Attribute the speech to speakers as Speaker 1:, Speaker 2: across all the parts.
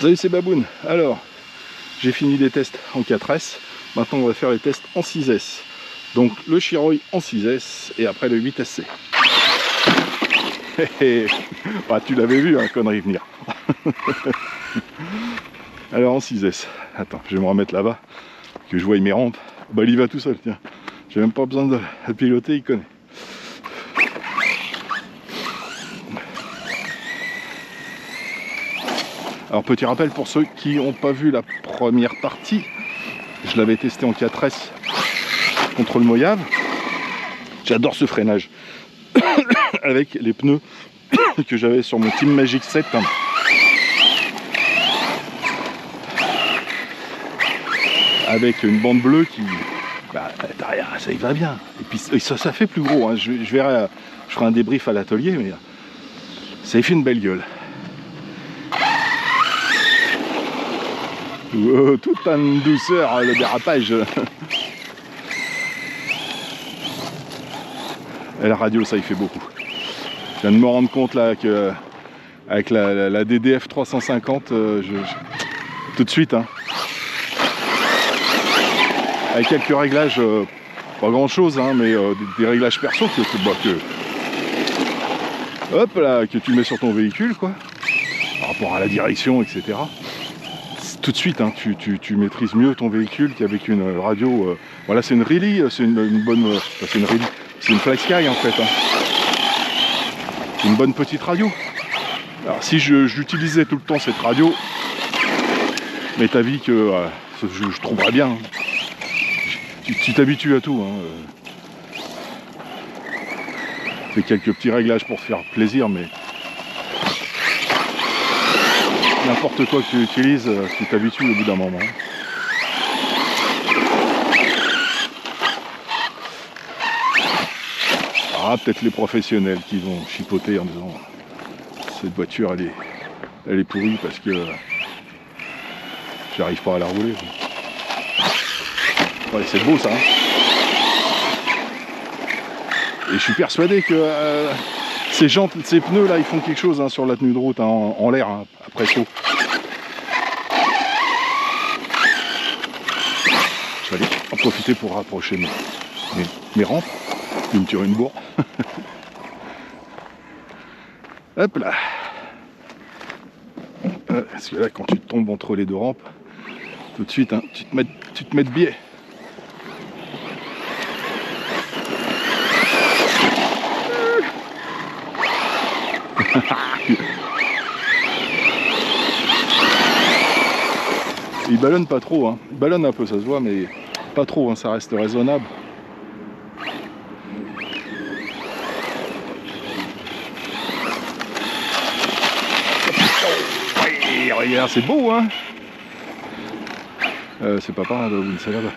Speaker 1: Salut, c'est Baboun. Alors, j'ai fini les tests en 4S. Maintenant, on va faire les tests en 6S. Donc, le Chiroy en 6S et après le 8SC. Bah, tu l'avais vu, hein, connerie venir. Alors, en 6S. Attends, je vais me remettre là-bas, que je voie mes rampes. Bah, il y va tout seul, tiens. J'ai même pas besoin de piloter, il connaît. Alors petit rappel pour ceux qui n'ont pas vu la première partie, je l'avais testé en 4S contre le Mojave. J'adore ce freinage avec les pneus que j'avais sur mon Team Magic 7. Avec une bande bleue qui... Bah, ça y va bien. Et puis ça fait plus gros. Hein. Je verrai, je ferai un débrief à l'atelier, mais ça y fait une belle gueule. Tout en douceur, le dérapage. Et la radio, ça y fait beaucoup. Je viens de me rendre compte là que avec la DDF 350, tout de suite, hein, avec quelques réglages, pas grand chose, hein, mais des réglages perso hop là, que tu mets sur ton véhicule, quoi, par rapport à la direction, etc. Tout de suite, hein, tu maîtrises mieux ton véhicule qu'avec une radio. Voilà, c'est une Really, c'est une bonne. C'est une Really, c'est une FlySky en fait. Hein. C'est une bonne petite radio. Alors si j'utilisais tout le temps cette radio, mais t'as vu que je trouverais bien. Hein. Tu t'habitues à tout. Hein. Fais quelques petits réglages pour te faire plaisir, mais. N'importe quoi que tu utilises, tu t'habitues au bout d'un moment. Ah, peut-être les professionnels qui vont chipoter en disant cette voiture elle est pourrie parce que j'arrive pas à la rouler. Ouais, c'est beau ça. Hein. Et je suis persuadé que ces pneus là, ils font quelque chose, hein, sur la tenue de route, hein, en l'air, hein, après chaud. Je vais aller en profiter pour rapprocher mes rampes. Je vais me tirer une bourre. Hop là. Parce que là, quand tu tombes entre les deux rampes, tout de suite, hein, tu te mets de biais. Il ballonne pas trop, hein. Il ballonne un peu, ça se voit, mais pas trop, hein, ça reste raisonnable. Ouais, regarde, c'est beau, hein. C'est pas par là, c'est là-bas.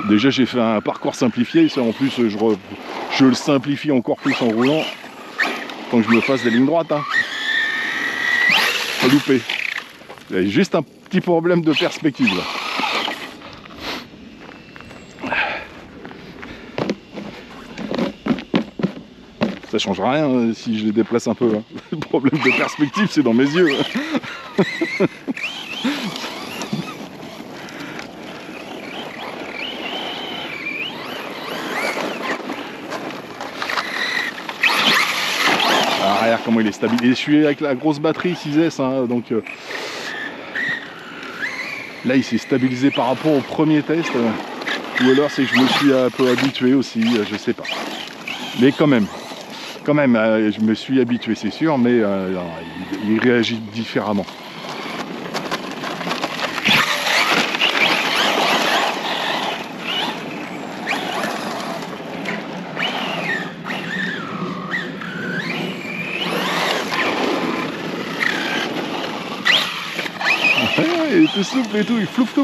Speaker 1: Déjà, j'ai fait un parcours simplifié, ça en plus, je le simplifie encore plus en roulant. Tant que je me fasse des lignes droites, hein. Pas loupé. Il y a juste un petit problème de perspective là. Ça change rien, hein, si je les déplace un peu. Hein. Le problème de perspective, c'est dans mes yeux. Ah, regarde comment il est stabilisé. Je suis avec la grosse batterie 6S, hein, donc là il s'est stabilisé par rapport au premier test. Ou alors c'est que je me suis un peu habitué aussi, je sais pas. Mais quand même, je me suis habitué, c'est sûr, mais il réagit différemment. Il est tout souple et tout, il flouf.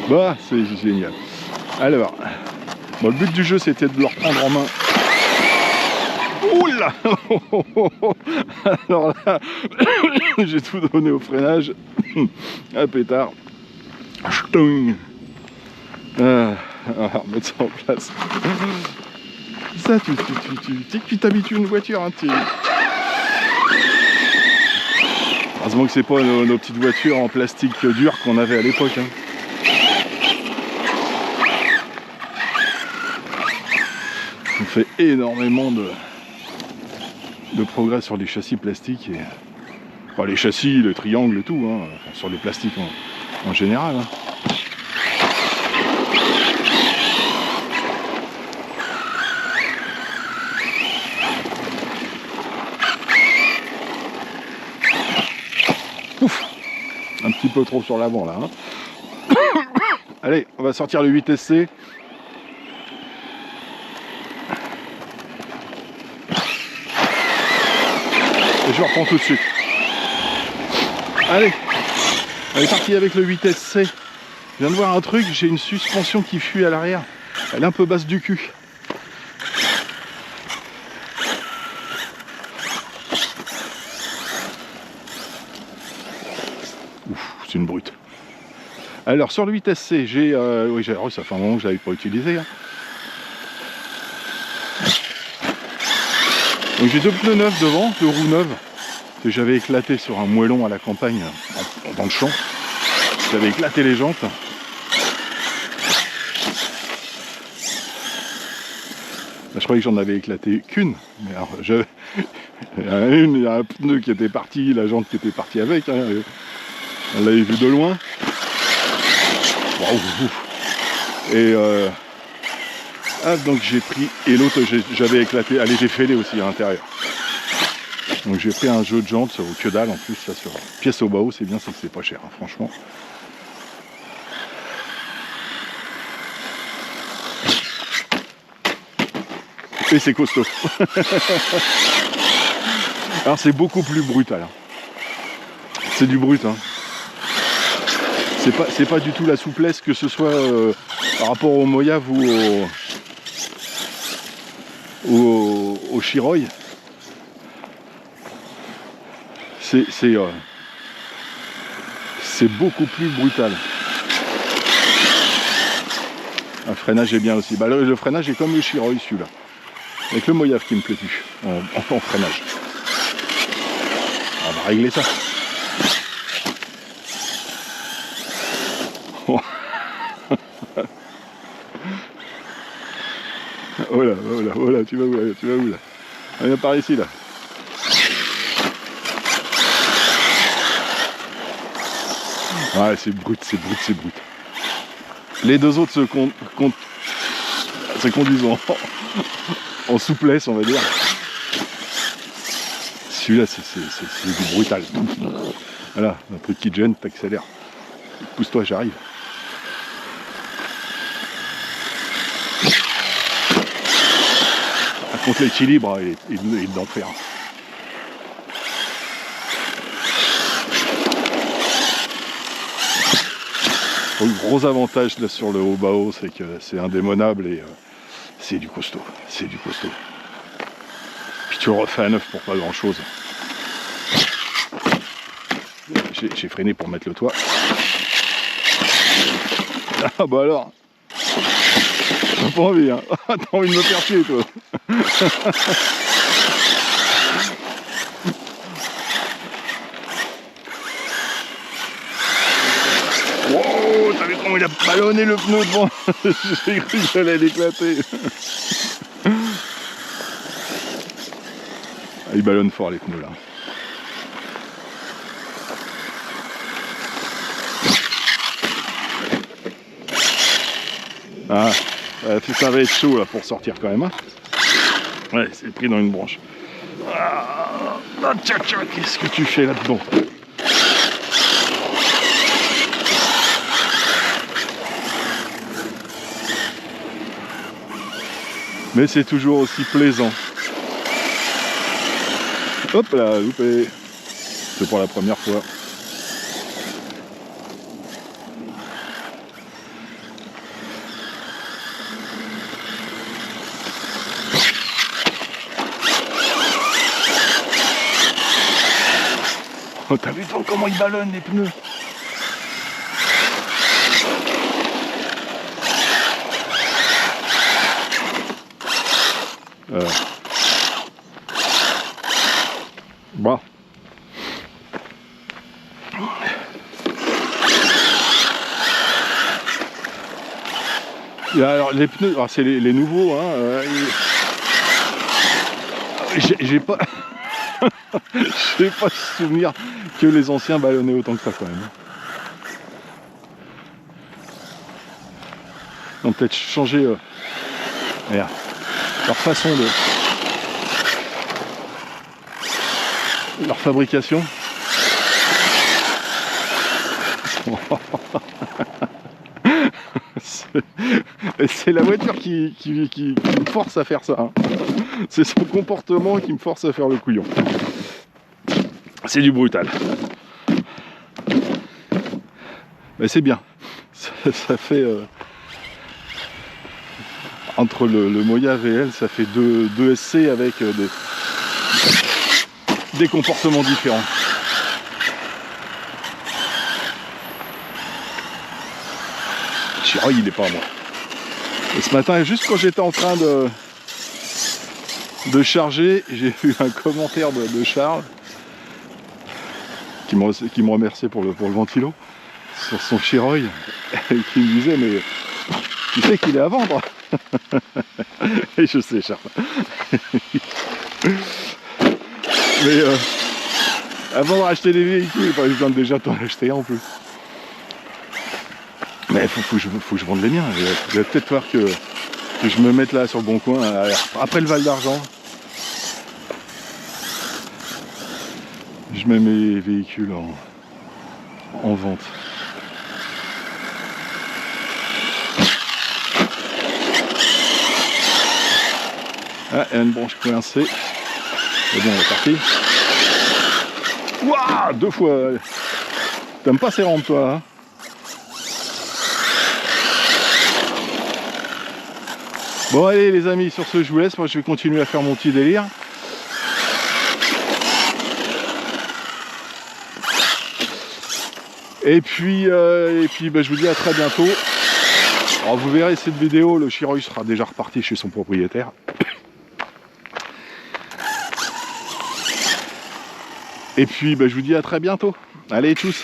Speaker 1: Bah, c'est génial. Alors, bon, le but du jeu c'était de le reprendre en main. Oula. Alors là, j'ai tout donné au freinage. Un pétard. Ch'tung. On va remettre ça en place. Ça, tu t'habitues à une voiture, hein, Heureusement que c'est pas nos petites voitures en plastique dur qu'on avait à l'époque. Hein. On fait énormément de progrès sur les châssis plastiques. Et... Enfin, les châssis, les triangles et tout, hein. Enfin, sur les plastiques en général. Hein. Ouf, un petit peu trop sur l'avant là. Hein. Allez, on va sortir le 8SC. Et je reprends tout de suite. Allez, on est parti avec le 8SC. Je viens de voir un truc, j'ai une suspension qui fuit à l'arrière. Elle est un peu basse du cul. Ouf, c'est une brute. Alors sur le 8SC, j'ai... oui, ça fait un moment que je ne l'avais pas utilisé. Hein. Donc j'ai deux pneus neufs devant, deux roues neuves, que j'avais éclaté sur un moellon à la campagne, dans le champ. J'avais éclaté les jantes. Là, je croyais que j'en avais éclaté qu'une, mais alors il y a un pneu qui était parti, la jante qui était partie avec, hein, on l'avait vu de loin. Wow. Et donc j'ai pris, et l'autre j'avais éclaté, elle était fêlée aussi à l'intérieur. Donc j'ai pris un jeu de jantes au que dalle en plus, là, sur pièce au bas, c'est bien, c'est que c'est pas cher, hein, franchement. Et c'est costaud. Alors c'est beaucoup plus brutal. Hein. C'est du brut. Hein. C'est pas du tout la souplesse que ce soit par rapport au Moyave ou au Chiroy. C'est beaucoup plus brutal. Un freinage est bien aussi. Bah, le freinage est comme le Chiroy celui-là. Avec le Moyave qui me plaît plus en freinage. On va régler ça. Voilà, tu vas où là? Viens par ici là. Ouais, c'est brut. Les deux autres se conduisent en souplesse, on va dire. Celui-là, c'est du brutal. Voilà, un truc qui te gêne, t'accélères. Pousse-toi, j'arrive. Par contre, l'équilibre, il est d'enfer. Le gros avantage là, sur le haut-bas-haut, c'est que c'est indémonnable et c'est du costaud. Puis tu le refais à neuf pour pas grand-chose. J'ai freiné pour mettre le toit. Ah bah alors, t'as pas envie, hein. T'as envie de me faire chier, toi. Wow, t'as vu comment il a ballonné le pneu devant. J'ai cru que j'allais l'éclater. Il ballonne fort les pneus là. Ah, ça va être chaud là pour sortir quand même. Hein. Ouais, c'est pris dans une branche. Ah, tiens, qu'est-ce que tu fais là-dedans? Mais c'est toujours aussi plaisant. Hop là, loupé. C'est pour la première fois. Oh, t'as vu toi comment ils ballonnent les pneus? Bon. Alors les pneus, c'est les nouveaux, hein, j'ai pas j'ai pas souvenir que les anciens ballonnaient autant que ça quand même. Ils ont peut-être changé regarde, leur façon de leur fabrication. C'est la voiture qui me force à faire ça, hein. C'est son comportement qui me force à faire le couillon. C'est du brutal. Mais c'est bien. Ça fait entre le Mojave et elle, ça fait deux SC avec des comportements différents. Chiroy, il est pas à moi. Et ce matin, juste quand j'étais en train de charger, j'ai vu un commentaire de Charles qui me remerciait pour le ventilo sur son Chiroy et qui me disait mais tu sais qu'il est à vendre. Et je sais, Charles. Mais avant de racheter des véhicules, pas besoin de déjà t'en acheter un en plus. Mais faut que je vende les miens. Il va peut-être falloir que je me mette là sur le bon coin, après le Val d'Argent. Je mets mes véhicules en vente. Ah, il y a une branche coincée. Et bon, on est parti. Waouh, 2 fois. T'aimes pas ces rampes, toi, hein? Bon, allez, les amis, sur ce, je vous laisse. Moi, je vais continuer à faire mon petit délire. Et puis bah, je vous dis à très bientôt. Alors, vous verrez cette vidéo, le Chiroy sera déjà reparti chez son propriétaire. Et puis bah, je vous dis à très bientôt. Allez, tchuss.